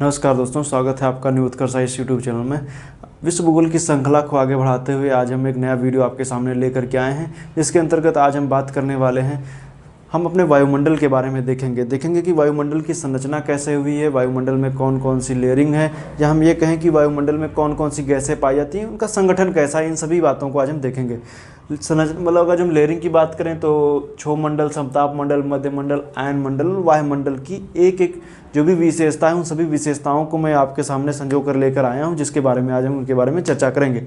नमस्कार दोस्तों, स्वागत है आपका न्यू उत्कर्ष इस यूट्यूब चैनल में। विश्व भूगोल की श्रृंखला को आगे बढ़ाते हुए आज हम एक नया वीडियो आपके सामने लेकर के आए हैं, जिसके अंतर्गत आज हम बात करने वाले हैं। हम अपने वायुमंडल के बारे में देखेंगे कि वायुमंडल की संरचना कैसे हुई है, वायुमंडल में कौन कौन सी लेयरिंग है, या हम ये कहें कि वायुमंडल में कौन कौन सी गैसें पाई जाती हैं, उनका संगठन कैसा है। इन सभी बातों को आज हम देखेंगे। मतलब अगर हम लेयरिंग की बात करें तो क्षोभ मंडल, समताप मंडल, मध्य मंडल, आयन मंडल, वायुमंडल की एक एक जो भी विशेषता है, उन सभी विशेषताओं को मैं आपके सामने संजो कर लेकर आया हूँ, जिसके बारे में आज हम उनके बारे में चर्चा करेंगे।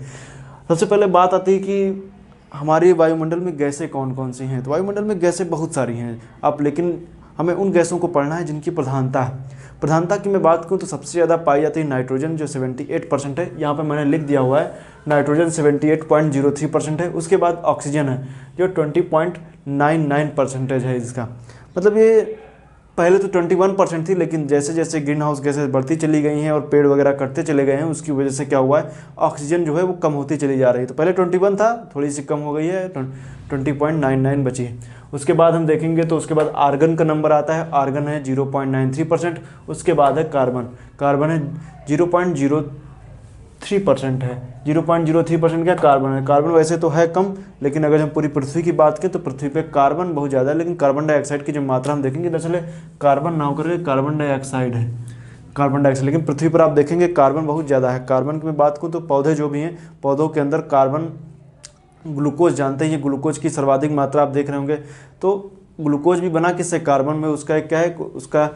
सबसे पहले बात आती है कि हमारे वायुमंडल में गैसें कौन कौन सी हैं। तो वायुमंडल में गैसें बहुत सारी हैं लेकिन हमें उन गैसों को पढ़ना है जिनकी प्रधानता है। प्रधानता की मैं बात करूँ तो सबसे ज़्यादा पाई जाती है नाइट्रोजन, जो 78% है। यहाँ पर मैंने लिख दिया हुआ है नाइट्रोजन 78.03% है। उसके बाद ऑक्सीजन है जो 20.99% है इसका। मतलब ये पहले तो 21% थी, लेकिन जैसे जैसे ग्रीन हाउस गैसें बढ़ती चली गई हैं और पेड़ वगैरह कटते चले गए हैं, उसकी वजह से क्या हुआ है, ऑक्सीजन जो है वो कम होती चली जा रही है। तो पहले 21 था, थोड़ी सी कम हो गई है, 20.99 बची है। उसके बाद हम देखेंगे तो उसके बाद आर्गन का नंबर आता है। आर्गन है 0.93%। उसके बाद है कार्बन। कार्बन है 0.03% है। 0.03% क्या कार्बन है। कार्बन वैसे तो है कम, लेकिन अगर हम पूरी पृथ्वी की बात करें तो पृथ्वी पे कार्बन बहुत ज़्यादा है, लेकिन कार्बन डाइऑक्साइड की जो मात्रा हम देखेंगे, दरअसल कार्बन ना होकर कार्बन डाइऑक्साइड है, कार्बन डाइऑक्साइड। लेकिन पृथ्वी पर आप देखेंगे कार्बन बहुत ज़्यादा है। कार्बन की मैं बात करूँ तो पौधे जो भी हैं, पौधों के अंदर कार्बन, ग्लूकोज जानते हैं, ग्लूकोज की सर्वाधिक मात्रा आप देख रहे होंगे। तो ग्लूकोज भी बना किससे, कार्बन में। उसका क्या है, उसका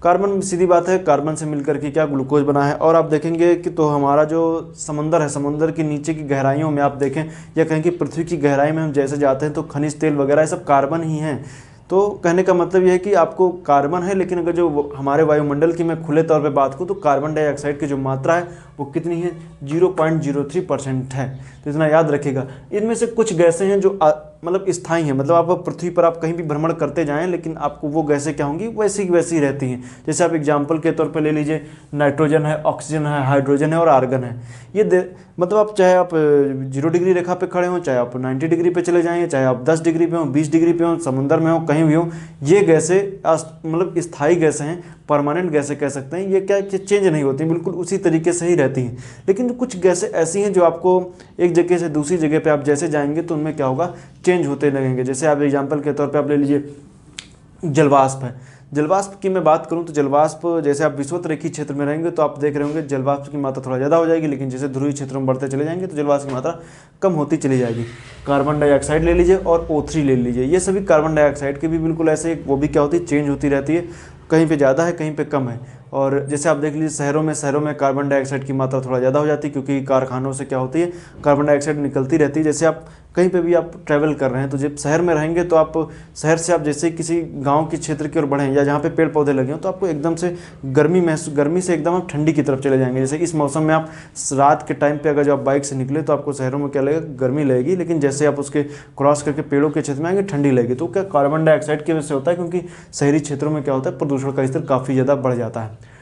कार्बन, सीधी बात है, कार्बन से मिलकर के क्या ग्लूकोज बना है। और आप देखेंगे कि तो हमारा जो समंदर है, समंदर के नीचे की गहराइयों में आप देखें, या कहें कि पृथ्वी की गहराई में हम जैसे जाते हैं तो खनिज तेल वगैरह ये सब कार्बन ही हैं। तो कहने का मतलब यह है कि आपको कार्बन है, लेकिन अगर जो हमारे वायुमंडल की मैं खुले तौर पे बात करूँ तो कार्बन डाइऑक्साइड की जो मात्रा है वो कितनी है, 0.03% है। तो इतना याद रखिएगा। इनमें से कुछ गैसें हैं जो मतलब स्थायी हैं, मतलब आप पृथ्वी पर आप कहीं भी भ्रमण करते जाएं, लेकिन आपको वो गैसें क्या होंगी, वैसी की वैसी रहती हैं। जैसे आप एग्जाम्पल के तौर पर ले लीजिए, नाइट्रोजन है, ऑक्सीजन है, हाइड्रोजन है और आर्गन है। ये मतलब आप चाहे आप 0 डिग्री रेखा पे खड़े हों, चाहे आप 90 डिग्री पे चले जाएं, चाहे आप 10 डिग्री पे हों, 20 डिग्री पे हों, समुद्र में हो, कहीं भी हो, ये गैसें मतलब स्थायी गैसें हैं, परमानेंट गैसें कह सकते हैं। ये क्या चेंज नहीं होती, बिल्कुल उसी तरीके से ही रहती हैं। लेकिन कुछ गैसें ऐसी हैं जो आपको एक जगह से दूसरी जगह पे आप जैसे जाएंगे तो उनमें क्या होगा, चेंज होते लगेंगे। जैसे आप एग्जांपल के तौर पे आप ले लीजिए, जलवाष्प है। जलवाष्प की मैं बात करूं तो जलवाष्प, जैसे आप विषुवत-रेखीय क्षेत्र में रहेंगे तो आप देख रहे होंगे जलवाष्प की मात्रा थोड़ा ज़्यादा हो जाएगी, लेकिन जैसे ध्रुवीय क्षेत्रों में बढ़ते चले जाएंगे तो जलवाष्प की मात्रा कम होती चली जाएगी। कार्बन डाइऑक्साइड ले लीजिए और O3 ले लीजिए, ये सभी कार्बन डाइऑक्साइड की भी बिल्कुल ऐसे, वो भी क्या होती है, चेंज होती रहती है। कहीं पे ज़्यादा है, कहीं पे कम है। और जैसे आप देख लीजिए शहरों में कार्बन डाइऑक्साइड की मात्रा थोड़ा ज़्यादा हो जाती है, क्योंकि कारखानों से क्या होती है, कार्बन डाइऑक्साइड निकलती रहती है। जैसे आप कहीं पे भी आप ट्रैवल कर रहे हैं तो जब शहर में रहेंगे तो आप शहर से आप जैसे किसी गांव के क्षेत्र की ओर बढ़ें, या जहाँ पे पेड़ पौधे लगे हों, तो आपको एकदम से गर्मी से एकदम आप ठंडी की तरफ चले जाएंगे। जैसे इस मौसम में आप रात के टाइम पे अगर जो आप बाइक से निकले तो आपको शहरों में क्या लगेगा, गर्मी लगेगी, लेकिन जैसे आप उसके क्रॉस करके पेड़ों के क्षेत्र में आएंगे, ठंडी लगेगी। तो क्या कार्बन डाइऑक्साइड की वजह से होता है, क्योंकि शहरी क्षेत्रों में क्या होता है, प्रदूषण का स्तर काफ़ी ज़्यादा बढ़ जाता है।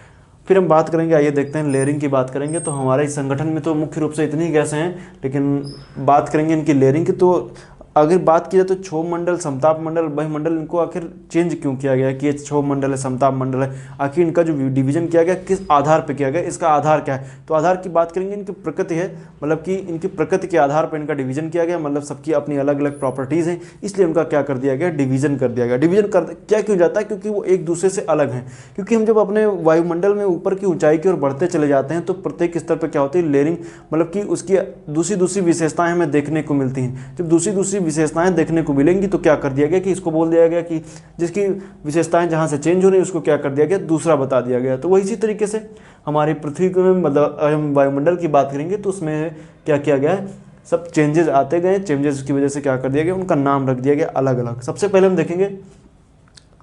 फिर हम बात करेंगे, आइए देखते हैं, लेयरिंग की बात करेंगे। तो हमारे इस संगठन में तो मुख्य रूप से इतनी गैसें हैं, लेकिन बात करेंगे इनकी लेयरिंग की। तो अगर बात की जाए तो क्षोभ मंडल, समताप मंडल, वायुमंडल, इनको आखिर चेंज क्यों किया गया कि ये क्षोभ मंडल है, समताप मंडल है, आखिर इनका जो डिवीजन किया गया किस आधार पर किया गया, इसका आधार क्या है। तो आधार की बात करेंगे, इनकी प्रकृति है, मतलब कि इनकी प्रकृति के आधार पर इनका डिवीजन किया गया। मतलब सबकी अपनी अलग अलग प्रॉपर्टीज़ हैं, इसलिए उनका क्या कर दिया गया, डिवीजन कर दिया गया। डिवीजन कर क्या क्यों जाता है, क्योंकि वो एक दूसरे से अलग हैं। क्योंकि हम जब अपने वायुमंडल में ऊपर की ऊंचाई की ओर बढ़ते चले जाते हैं तो प्रत्येक स्तर पर क्या होती है, लेयरिंग, मतलब कि उसकी दूसरी विशेषताएं हमें देखने को मिलती हैं। जब दूसरी विशेषताएं देखने को मिलेंगी तो क्या कर दिया गया कि इसको बोल दिया गया कि जिसकी विशेषताएं जहां से चेंज हो रही है उसको क्या कर दिया गया, दूसरा बता दिया गया। तो वही इसी तरीके से हमारी पृथ्वी में, मतलब हम वायुमंडल की बात करेंगे तो उसमें क्या किया गया है, सब चेंजेस आते गए। चेंजेस की वजह से क्या कर दिया गया, उनका नाम रख दिया गया अलग अलग। सबसे पहले हम देखेंगे,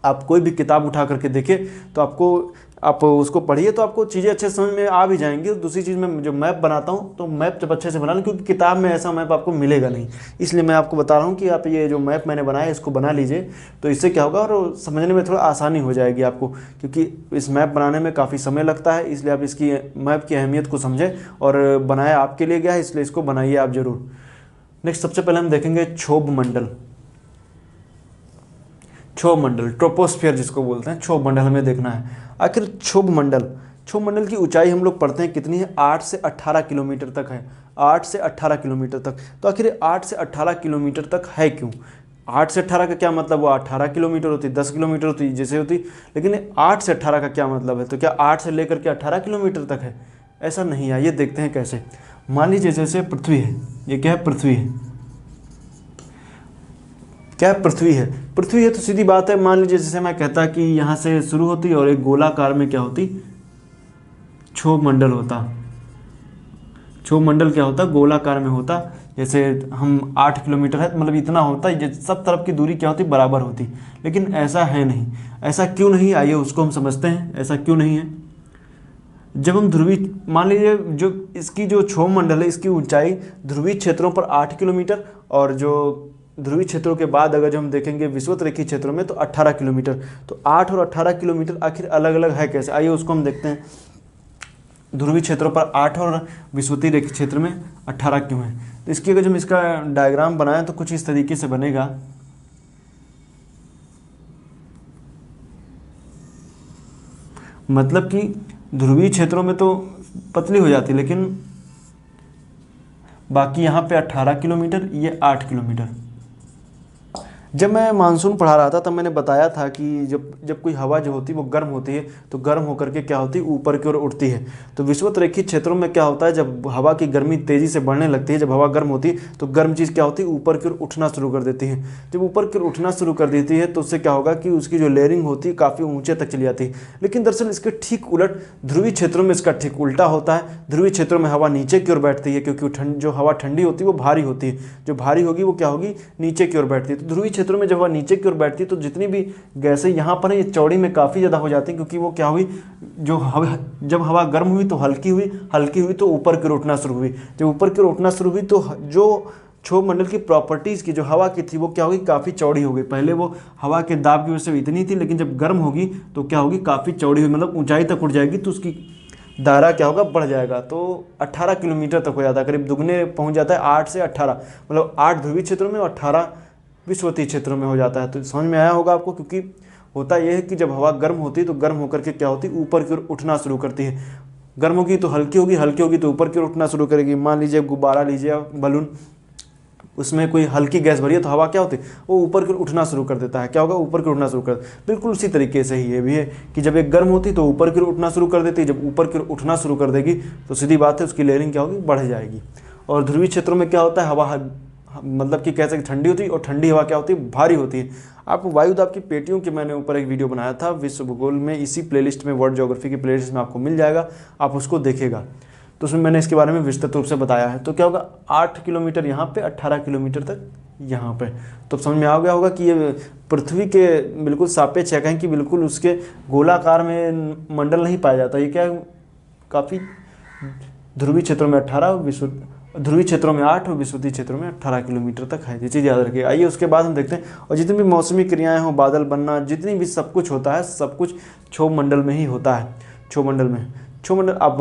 आप कोई भी किताब उठा करके देखिए तो आप उसको पढ़िए तो आपको चीज़ें अच्छे समझ में आ भी जाएंगी। और दूसरी चीज़, मैं जो मैप बनाता हूँ तो मैप जब अच्छे से बना लें, क्योंकि किताब में ऐसा मैप आपको मिलेगा नहीं, इसलिए मैं आपको बता रहा हूँ कि आप ये जो मैप मैंने बनाया इसको बना लीजिए। तो इससे क्या होगा, और समझने में थोड़ा आसानी हो जाएगी आपको, क्योंकि इस मैप बनाने में काफ़ी समय लगता है, इसलिए आप इसकी मैप की अहमियत को समझें। और बनाया आपके लिए गया है, इसलिए इसको बनाइए आप ज़रूर। नेक्स्ट, सबसे पहले हम देखेंगे क्षोभ मंडल। क्षोभ मंडल, ट्रोपोस्फियर जिसको बोलते हैं, क्षोभ मंडल हमें देखना है। आखिर क्षोभ मंडल क्षोभ मंडल की ऊंचाई हम लोग पढ़ते हैं कितनी है, 8 से 18 किलोमीटर तक है, 8 से 18 किलोमीटर तक। तो आखिर 8 से 18 किलोमीटर तक है क्यों? 8 से 18 का क्या मतलब, वो 18 किलोमीटर होती, 10 किलोमीटर होती जैसे होती, लेकिन 8 से 18 का क्या मतलब है? तो क्या 8 से लेकर के 18 किलोमीटर तक है? ऐसा नहीं है। ये देखते हैं कैसे। मान लीजिए जैसे पृथ्वी है, ये क्या है, पृथ्वी है, क्या है, पृथ्वी है। पृथ्वी है तो सीधी बात है, मान लीजिए जैसे मैं कहता कि यहाँ से शुरू होती और एक गोलाकार में क्या होती, क्षोभ मंडल होता। क्षोभ मंडल क्या होता, गोलाकार में होता। जैसे हम 8 किलोमीटर है, मतलब इतना होता है, सब तरफ की दूरी क्या होती, बराबर होती। लेकिन ऐसा है नहीं। ऐसा क्यों नहीं, आइए उसको हम समझते हैं, ऐसा क्यों नहीं है। जब हम ध्रुवीय, मान लीजिए जो इसकी जो क्षोभ मंडल है, इसकी ऊंचाई ध्रुवीय क्षेत्रों पर 8 किलोमीटर, और जो ध्रुवीय क्षेत्रों के बाद अगर जो हम देखेंगे विषुवतरेखीय क्षेत्रों में तो 18 किलोमीटर। तो 8 और 18 किलोमीटर आखिर अलग अलग है कैसे, आइए उसको हम देखते हैं। ध्रुवीय क्षेत्रों पर 8 और विषुवतीय क्षेत्र में 18 क्यों है? तो इसकी अगर हम इसका डायग्राम बनाएं तो कुछ इस तरीके से बनेगा। मतलब कि ध्रुवीय क्षेत्रों में तो पतली हो जाती, लेकिन बाकी यहाँ पे 18 किलोमीटर, ये 8 किलोमीटर। जब मैं मानसून पढ़ा रहा था तब मैंने बताया था कि जब कोई हवा जो होती है वो गर्म होती है, तो गर्म होकर के क्या होती है, ऊपर की ओर उठती है। तो विषुवतरेखीय क्षेत्रों में क्या होता है, जब हवा की गर्मी तेज़ी से बढ़ने लगती है, जब हवा गर्म होती है तो गर्म चीज़ क्या होती है, ऊपर की ओर उठना शुरू कर देती है। जब ऊपर की ओर उठना शुरू कर देती है तो उससे क्या होगा कि उसकी जो लेयरिंग होती है काफ़ी ऊँचे तक चली जाती है। लेकिन दरअसल इसके ठीक उलट ध्रुवीय क्षेत्रों में इसका ठीक उल्टा होता है। ध्रुवीय क्षेत्रों में हवा नीचे की ओर बैठती है, क्योंकि जो हवा ठंडी होती है वो भारी होती है, जो भारी होगी वो क्या होगी, नीचे की ओर बैठती है। तो ध्रुवीय क्षेत्रों में जब हवा नीचे की ओर बैठती है तो जितनी भी गैसें यहाँ पर है ये चौड़ी में काफ़ी ज़्यादा हो जाती हैं, क्योंकि वो क्या हुई, जब हवा गर्म हुई तो हल्की हुई तो ऊपर की ओर उठना शुरू हुई। जब ऊपर की ओर उठना शुरू हुई तो जो क्षोभ मंडल की प्रॉपर्टीज़ की जो हवा की थी वो क्या होगी, काफ़ी चौड़ी हो गई। पहले वो हवा के दाब की वजह से इतनी थी, लेकिन जब गर्म होगी तो क्या होगी, काफ़ी चौड़ी हुई, मतलब ऊंचाई तक उठ जाएगी, तो उसकी दायरा क्या होगा, बढ़ जाएगा। तो 18 किलोमीटर तक हो जाता है, करीब दुगने पहुंच जाता है, 8 से 18, मतलब 8 ध्रुवीय क्षेत्रों में और 18 विषुवतीय क्षेत्रों में हो जाता है। तो समझ में आया होगा आपको, क्योंकि होता यह है कि जब हवा गर्म होती है तो गर्म होकर के क्या होती है, ऊपर की ओर उठना शुरू करती है। गर्म होगी तो हल्की होगी तो ऊपर की ओर उठना शुरू करेगी। मान लीजिए गुब्बारा लीजिए, बलून, उसमें कोई हल्की गैस भरी है तो हवा क्या होती है, वो ऊपर की ओर उठना शुरू कर देता है। क्या होगा, ऊपर की ओर उठना शुरू कर। बिल्कुल उसी तरीके से ही ये भी है कि जब एक गर्म होती तो ऊपर की ओर उठना शुरू कर देती है, जब ऊपर की ओर उठना शुरू कर देगी तो सीधी बात है उसकी लेयरिंग क्या होगी, बढ़ जाएगी। और ध्रुवीय क्षेत्रों में क्या होता है, हवा मतलब कि कैसे ठंडी होती है, और ठंडी हवा क्या होती है, भारी होती है। आप वायुदाब की पेटियों के मैंने ऊपर एक वीडियो बनाया था विश्व भूगोल में, इसी प्लेलिस्ट में, वर्ल्ड ज्योग्राफी की प्लेलिस्ट में आपको मिल जाएगा, आप उसको देखेगा। तो उसमें मैंने इसके बारे में विस्तृत रूप से बताया है। तो क्या होगा, 8 किलोमीटर यहाँ पे, 18 किलोमीटर तक यहाँ पे। तो समझ में आ गया होगा कि ये पृथ्वी के बिल्कुल सापेक्ष है, कहें कि बिल्कुल उसके गोलाकार में मंडल नहीं पाया जाता। ये क्या, काफ़ी ध्रुवीय क्षेत्रों में 18, ध्रुवीय क्षेत्रों में 8 और विषुवतीय क्षेत्रों में 18 किलोमीटर तक है। ये चीज़ याद रखिए। आइए उसके बाद हम देखते हैं, और जितनी भी मौसमी क्रियाएं हों, बादल बनना, जितनी भी सब कुछ होता है, सब कुछ क्षोभ मंडल में ही होता है। क्षोभ मंडल अब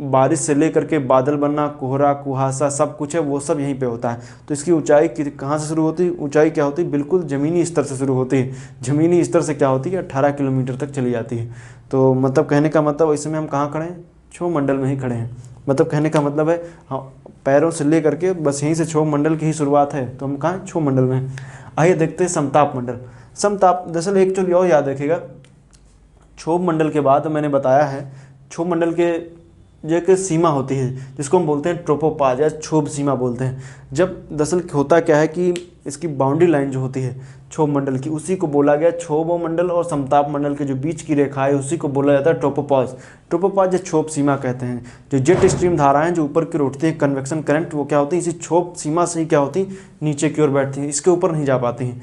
बारिश से लेकर के बादल बनना, कोहरा, कुहासा, सब कुछ है वो सब यहीं पे होता है। तो इसकी ऊंचाई कहाँ से शुरू होती है, ऊंचाई क्या होती है, बिल्कुल ज़मीनी स्तर से शुरू होती है। ज़मीनी स्तर से क्या होती है, 18 किलोमीटर तक चली जाती है। तो मतलब कहने का मतलब इस समय हम कहाँ खड़े हैं, क्षोभ मंडल में ही खड़े हैं। मतलब कहने का मतलब है, हाँ, पैरों से ले करके बस यहीं से क्षोभ मंडल की ही शुरुआत है, तो हम कहाँ, क्षोभ मंडल में। आइए देखते हैं समताप मंडल। समताप, दरअसल एक चीज़ और याद रखिएगा, क्षोभ मंडल के बाद मैंने बताया है, क्षोभ मंडल के जो एक सीमा होती है जिसको हम बोलते हैं ट्रोपोपाज या क्षोभ सीमा बोलते हैं। जब दरअसल होता क्या है कि इसकी बाउंड्री लाइन जो होती है क्षोभ मंडल की, उसी को बोला गया क्षोभ मंडल, और समताप मंडल के जो बीच की रेखा है उसी को बोला जाता है ट्रोपोपाज। ट्रोपोपाज या क्षोभ सीमा कहते हैं। जो जेट स्ट्रीम धाराएं जो ऊपर की ओर उठती हैं, कन्वेक्शन करंट, वो क्या होती है, इसी क्षोभ सीमा से ही क्या होती है, नीचे की ओर बैठती हैं, इसके ऊपर नहीं जा पाती हैं।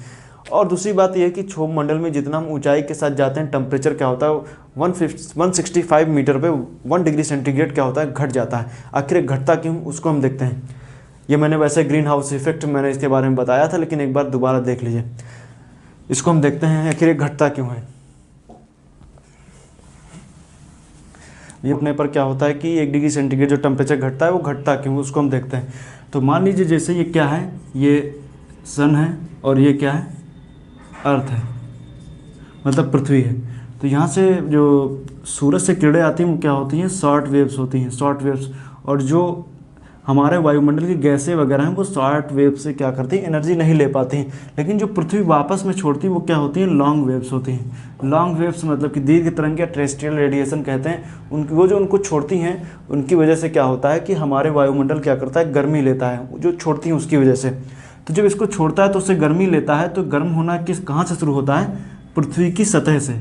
और दूसरी बात यह है कि क्षोभ मंडल में जितना हम ऊंचाई के साथ जाते हैं, टेम्परेचर क्या होता है, 165 मीटर पे 1 डिग्री सेंटीग्रेड क्या होता है, घट जाता है। आखिर घटता क्यों, उसको हम देखते हैं। ये मैंने वैसे ग्रीन हाउस इफेक्ट मैंने इसके बारे में बताया था, लेकिन एक बार दोबारा देख लीजिए, इसको हम देखते हैं आखिर घटता क्यों है। ये अपने पर क्या होता है कि 1 डिग्री सेंटीग्रेड जो टेम्परेचर घटता है वो घटता क्यों, उसको हम देखते हैं। तो मान लीजिए जैसे ये क्या है, ये सन है और ये क्या है, अर्थ है, मतलब पृथ्वी है। तो यहाँ से जो सूरज से किरणें आती हैं वो क्या होती हैं, शॉर्ट वेव्स होती हैं, शॉर्ट वेव्स। और जो हमारे वायुमंडल की गैसें वगैरह हैं वो शॉर्ट वेव से क्या करती हैं, एनर्जी नहीं ले पाती हैं। लेकिन जो पृथ्वी वापस में छोड़ती है वो क्या होती हैं, लॉन्ग वेव्स होती हैं। लॉन्ग वेव्स मतलब कि दीर्घ तरंग या टेरेस्ट्रियल रेडिएशन कहते हैं उनकी। वो जो उनको छोड़ती हैं उनकी वजह से क्या होता है कि हमारे वायुमंडल क्या करता है, गर्मी लेता है, जो छोड़ती हैं उसकी वजह से। तो जब इसको छोड़ता है तो उससे गर्मी लेता है, तो गर्म होना कहाँ से शुरू होता है, पृथ्वी की सतह से।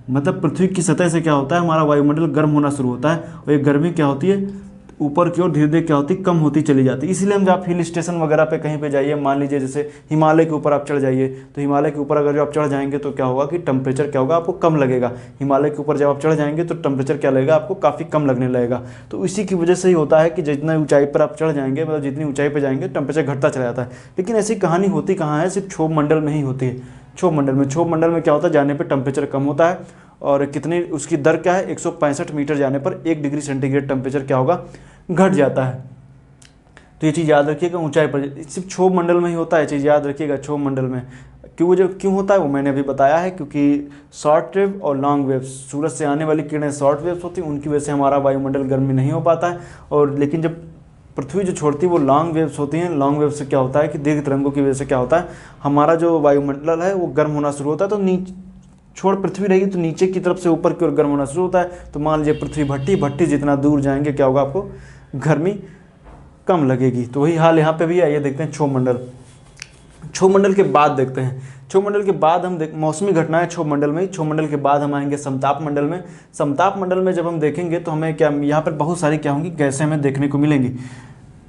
मतलब पृथ्वी की सतह से क्या होता है, हमारा वायुमंडल गर्म होना शुरू होता है, और ये गर्मी क्या होती है, ऊपर की ओर धीरे धीरे क्या होती, कम होती चली जाती है। इसीलिए हम जब आप हिल स्टेशन वगैरह पे कहीं पे जाइए, मान लीजिए जैसे हिमालय के ऊपर आप चढ़ जाइए, तो हिमालय के ऊपर अगर जो आप चढ़ जाएंगे तो क्या होगा कि टेम्परेचर क्या होगा, आपको कम लगेगा। हिमालय के ऊपर जब आप चढ़ जाएंगे तो टेम्परेचर क्या लगेगा, आपको काफ़ी कम लगने लगेगा। तो इसी की वजह से ही होता है कि जितना ऊंचाई पर आप चढ़ जाएंगे, मतलब जितनी ऊंचाई पर जाएंगे टेम्परेचर घटता चला जाता है। लेकिन ऐसी कहानी होती कहाँ है, सिर्फ क्षोभ मंडल में ही होती है। क्षोभ मंडल में क्या होता है, जाने पर टेम्परेचर कम होता है, और कितनी उसकी दर क्या है, 165 मीटर जाने पर 1 डिग्री सेंटीग्रेड टेम्परेचर क्या होगा, घट जाता है। तो ये चीज़ याद रखिएगा, ऊंचाई पर सिर्फ क्षोभ मंडल में ही होता है, चीज़ याद रखिएगा, क्षोभ मंडल में। क्यों होता है वो मैंने अभी बताया है, क्योंकि शॉर्ट वेव और लॉन्ग वेव, सूरज से आने वाली किरणें शॉर्ट वेव्स होती हैं, उनकी वजह से हमारा वायुमंडल गर्मी नहीं हो पाता है। और लेकिन जब पृथ्वी जो छोड़ती है वो लॉन्ग वेव्स होती हैं, लॉन्ग वेव से क्या होता है कि दीर्घ तरंगों की वजह से क्या होता है, हमारा जो वायुमंडल है वो गर्म होना शुरू होता है। तो नीचे छोड़ पृथ्वी रहेगी तो नीचे की तरफ से ऊपर की ओर गर्म होना शुरू होता है। तो मान लीजिए पृथ्वी भट्टी जितना दूर जाएंगे क्या होगा, आपको गर्मी कम लगेगी। तो वही हाल यहाँ पे भी है। ये देखते हैं क्षोभ मंडल के बाद देखते हैं, क्षोभ मंडल के बाद हम मौसमी घटनाएं क्षोभ मंडल में, क्षोभ मंडल के बाद हम आएंगे समताप मंडल में। समताप मंडल में जब हम देखेंगे तो हमें क्या, यहाँ पर बहुत सारी क्या होंगी, गैसें हमें देखने को मिलेंगी।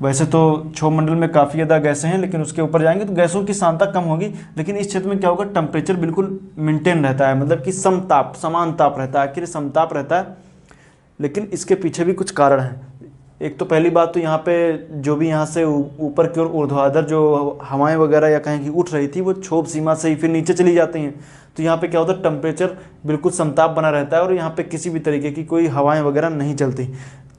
वैसे तो क्षोभ मंडल में काफ़ी ज़्यादा गैसें हैं, लेकिन उसके ऊपर जाएंगे तो गैसों की सांद्रता कम होगी। लेकिन इस क्षेत्र में क्या होगा, टेम्परेचर बिल्कुल मेंटेन रहता है, मतलब कि समान ताप रहता है, आखिर समताप रहता है। लेकिन इसके पीछे भी कुछ कारण हैं। एक तो पहली बात तो यहाँ पे जो भी यहाँ से ऊपर की ओर ऊर्ध्वाधर जो हवाएं वगैरह या कहीं की उठ रही थी वो क्षोभ सीमा से ही फिर नीचे चली जाती हैं। तो यहाँ पे क्या होता है, टेम्परेचर बिल्कुल समताप बना रहता है, और यहाँ पे किसी भी तरीके की कोई हवाएं वगैरह नहीं चलती।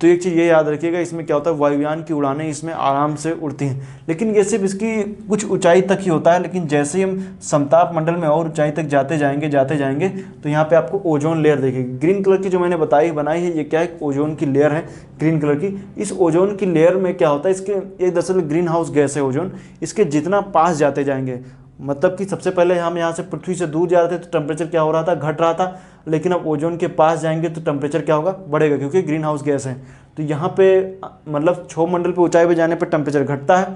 तो एक चीज़ ये याद रखिएगा, इसमें क्या होता है, वायुयान की उड़ानें इसमें आराम से उड़ती हैं। लेकिन ये सिर्फ इसकी कुछ ऊंचाई तक ही होता है। लेकिन जैसे ही हम समताप मंडल में और ऊंचाई तक जाते जाएंगे तो यहाँ पे आपको ओजोन लेयर देखेगी। ग्रीन कलर की जो मैंने बनाई है, ये क्या है, ओजोन की लेयर है ग्रीन कलर की। इस ओजोन की लेयर में क्या होता है, ये दरअसल ग्रीन हाउस गैस है ओजोन। इसके जितना पास जाते जाएंगे, मतलब कि सबसे पहले हम यहाँ से पृथ्वी से दूर जा रहे थे तो टेम्परेचर क्या हो रहा था, घट रहा था। लेकिन अब ओजोन के पास जाएंगे तो टेम्परेचर क्या होगा, बढ़ेगा, क्योंकि ग्रीन हाउस गैस है। तो यहाँ पे मतलब क्षोभ मंडल पे ऊंचाई पे जाने पर टेम्परेचर घटता है,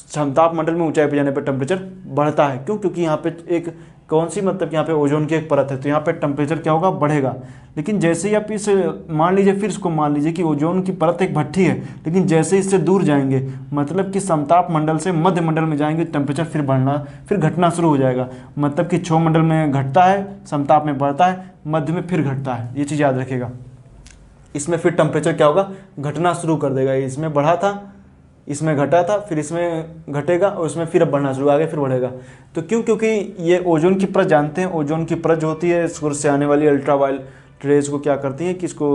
समताप मंडल में ऊंचाई पे जाने पर टेम्परेचर बढ़ता है। क्यों, क्योंकि यहाँ पे एक कौन सी, मतलब यहाँ पे ओजोन की एक परत है, तो यहाँ पे टेम्परेचर क्या होगा, बढ़ेगा। लेकिन जैसे ही आप इस मान लीजिए कि ओजोन की परत एक भट्ठी है, लेकिन जैसे ही इससे दूर जाएंगे, मतलब कि समताप मंडल से मध्य मंडल में जाएंगे, टेम्परेचर फिर घटना शुरू हो जाएगा। मतलब कि क्षोभ मंडल में घटता है, समताप में बढ़ता है, मध्य में फिर घटता है। ये चीज़ याद रखिएगा। इसमें फिर टेम्परेचर क्या होगा, घटना शुरू कर देगा। इसमें बढ़ा था, इसमें घटा था, फिर इसमें घटेगा, और इसमें फिर अब बढ़ना शुरू, आगे फिर बढ़ेगा। तो क्योंकि ये ओजोन की परत जानते हैं, ओजोन की परत जो होती है सूरज से आने वाली अल्ट्रावायलेट रेज को क्या करती है कि इसको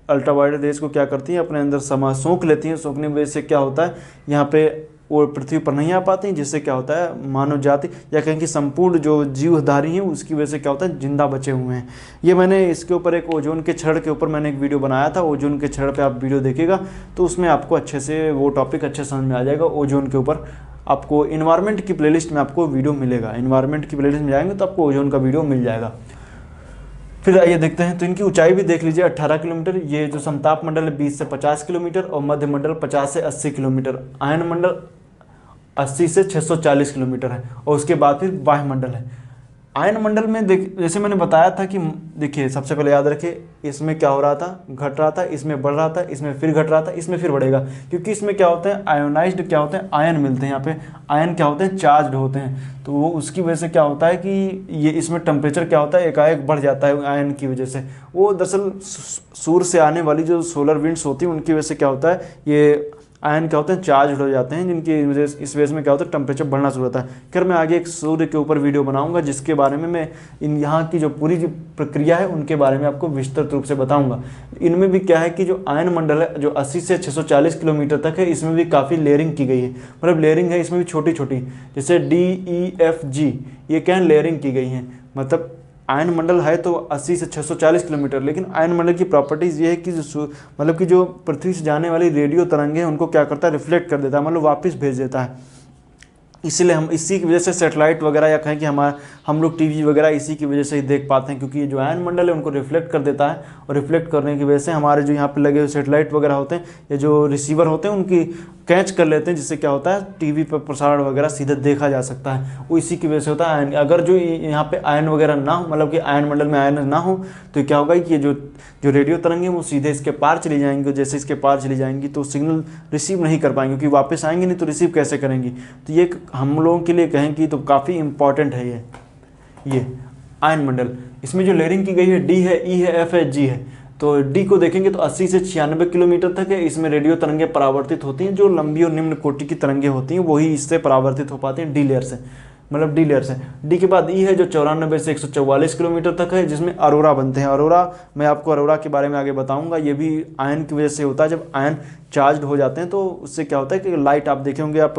अल्ट्रावायलेट रेज को क्या करती हैं, अपने अंदर सोख लेती हैं। सोखने की वजह से क्या होता है, यहाँ पे वो पृथ्वी पर नहीं आ पाती हैं, जिससे क्या होता है, मानव जाति या कहें कि संपूर्ण जो जीवधारी हैं उसकी वजह से क्या होता है, जिंदा बचे हुए हैं। ये मैंने इसके ऊपर एक ओजोन के क्षरण के ऊपर मैंने एक वीडियो बनाया था। ओजोन के क्षरण पे आप वीडियो देखिएगा तो उसमें आपको अच्छे से वो टॉपिक अच्छे समझ में आ जाएगा। ओजोन के ऊपर आपको इन्वायरमेंट की प्लेलिस्ट में आपको वीडियो मिलेगा, इन्वायरमेंट की प्लेलिस्ट में जाएंगे तो आपको ओजोन का वीडियो मिल जाएगा। फिर आइए देखते हैं, तो इनकी ऊंचाई भी देख लीजिए, 18 किलोमीटर। ये जो समताप मंडल है 20 से 50 किलोमीटर, और मध्य मंडल 50 से 80 किलोमीटर, आयन मंडल 80 से 640 किलोमीटर है, और उसके बाद फिर वायुमंडल है। आयन मंडल में जैसे मैंने बताया था कि देखिए, सबसे पहले याद रखिए, इसमें क्या हो रहा था, घट रहा था, इसमें बढ़ रहा था, इसमें फिर घट रहा था, इसमें फिर बढ़ेगा। क्योंकि इसमें क्या होते हैं, आयोनाइज्ड क्या होते हैं, आयन मिलते हैं। यहाँ पे आयन क्या होते हैं, चार्ज्ड होते हैं। तो वो उसकी वजह से क्या होता है कि ये इसमें टेम्परेचर क्या होता है, एकाएक बढ़ जाता है आयन की वजह से। वो दरअसल सूर्य से आने वाली जो सोलर विंड्स होती हैं उनकी वजह से क्या होता है, ये आयन क्या होते हैं, चार्ज हो जाते हैं, जिनकी वजह से इस वजह में क्या होता है, टेम्परेचर बढ़ना शुरू होता है। फिर मैं आगे एक सूर्य के ऊपर वीडियो बनाऊंगा, जिसके बारे में मैं यहाँ की जो पूरी जो प्रक्रिया है उनके बारे में आपको विस्तृत रूप से बताऊंगा। इनमें भी क्या है कि जो आयन मंडल है जो 80 से 640 किलोमीटर तक है, इसमें भी काफ़ी लेयरिंग की गई है। मतलब लेयरिंग है इसमें भी छोटी छोटी, जैसे DEFG, ये क्या है, लेयरिंग की गई है। मतलब आयन मंडल है तो 80 से 640 किलोमीटर, लेकिन आयन मंडल की प्रॉपर्टीज़ ये है कि मतलब कि जो पृथ्वी से जाने वाली रेडियो तरंगे हैं उनको क्या करता है, रिफ्लेक्ट कर देता है, मतलब वापस भेज देता है। इसीलिए हम इसी की वजह से सेटेलाइट वगैरह या कहें कि हम लोग टीवी वगैरह इसी की वजह से ही देख पाते हैं, क्योंकि ये जो आयन मंडल है उनको रिफ्लेक्ट कर देता है, और रिफ्लेक्ट करने की वजह से हमारे जो यहाँ पे लगे हुए सेटेलाइट वगैरह होते हैं या जो रिसीवर होते हैं उनकी कैच कर लेते हैं, जिससे क्या होता है टीवी पर प्रसारण वगैरह सीधे देखा जा सकता है। वो इसी की वजह से होता है आयन। अगर जो यहाँ पे आयन वगैरह ना हो, मतलब कि आयन मंडल में आयन ना हो, तो क्या होगा कि ये जो रेडियो तरंगे वो सीधे इसके पार चली जाएंगी। जैसे इसके पार चली जाएंगी तो सिग्नल रिसीव नहीं कर पाएंगे, क्योंकि वापस आएंगे नहीं तो रिसीव कैसे करेंगी। तो ये हम लोगों के लिए कहें कि तो काफ़ी इंपॉर्टेंट है ये आयन मंडल। इसमें जो लेयरिंग की गई है डी है, ई है, एफ है, जी है। तो डी को देखेंगे तो 80 से 96 किलोमीटर तक है। इसमें रेडियो तरंगे परावर्तित होती हैं। जो लंबी और निम्न कोटि की तरंगे होती हैं वही इससे परावर्तित हो पाती हैं डी लेयर से, मतलब डी लेयर से। डी के बाद ई है जो 94 से 144 किलोमीटर तक है, जिसमें अरोरा बनते हैं। अरोरा, मैं आपको अरोरा के बारे में आगे बताऊंगा। ये भी आयन की वजह से होता है। जब आयन चार्ज हो जाते हैं तो उससे क्या होता है कि लाइट, आप देखे होंगे, आप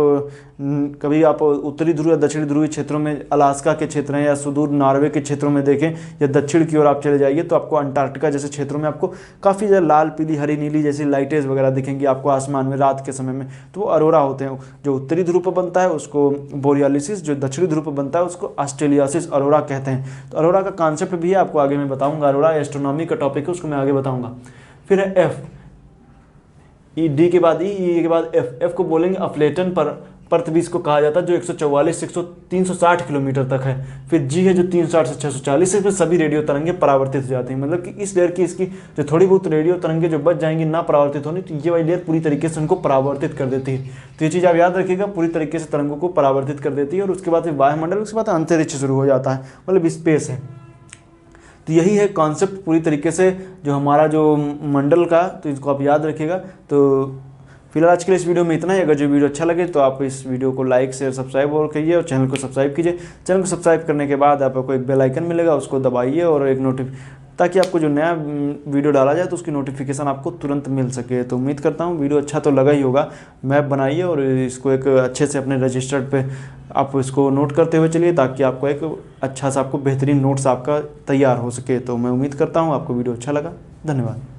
कभी आप उत्तरी ध्रुव या दक्षिणी ध्रुवीय क्षेत्रों में, अलास्का के क्षेत्र हैं या सुदूर नॉर्वे के क्षेत्रों में देखें, या दक्षिण की ओर आप चले जाइए तो आपको अंटार्कटिका जैसे क्षेत्रों में आपको काफ़ी ज़्यादा लाल, पीली, हरी, नीली जैसी लाइटें वगैरह दिखेंगी आपको आसमान में रात के समय में। तो वो अरोरा होते हैं। जो उत्तरी ध्रुव पर बनता है उसको बोरियालिसिस, जो दक्षिणी ध्रुव पर बनता है उसको ऑस्ट्रेलियासिस अरोरा कहते हैं। तो अरोरा का कॉन्सेप्ट भी है, आपको आगे मैं बताऊँगा। अरोरा एस्ट्रोनॉमी का टॉपिक है, उसको मैं आगे बताऊँगा। फिर है एफ, ई, डी के बाद ई के बाद एफ। एफ को बोलेंगे अफ्लेटन पर पृथ्वी को कहा जाता है, जो 144 से 360 किलोमीटर तक है। फिर जी है जो 360 से 640, इसमें सभी रेडियो तरंगे परावर्तित हो जाती हैं। मतलब कि इस लेयर की, इसकी जो थोड़ी बहुत रेडियो तरंगे जो बच जाएंगी ना परावर्तित होनी, तो ये वाली लेयर पूरी तरीके से उनको परावर्तित कर देती है। तो ये चीज़ आप याद रखिएगा, पूरी तरीके से तरंगों को परावर्तित कर देती है। और उसके बाद वायुमंडल, उसके बाद अंतरिक्ष शुरू हो जाता है, मतलब स्पेस है। तो यही है कॉन्सेप्ट पूरी तरीके से जो हमारा जो मंडल का, तो इसको आप याद रखिएगा। तो फिलहाल आज के लिए इस वीडियो में इतना ही। अगर जो वीडियो अच्छा लगे तो आप इस वीडियो को लाइक, शेयर, सब्सक्राइब और करिए, और चैनल को सब्सक्राइब कीजिए। चैनल को सब्सक्राइब करने के बाद आपको एक बेल आइकन मिलेगा, उसको दबाइए, और एक ताकि आपको जो नया वीडियो डाला जाए तो उसकी नोटिफिकेशन आपको तुरंत मिल सके। तो उम्मीद करता हूँ वीडियो अच्छा तो लगा ही होगा। मैप बनाइए और इसको एक अच्छे से अपने रजिस्टर्ड पे आप इसको नोट करते हुए चलिए, ताकि आपको एक अच्छा सा, आपको बेहतरीन नोट्स आपका तैयार हो सके। तो मैं उम्मीद करता हूँ आपको वीडियो अच्छा लगा। धन्यवाद।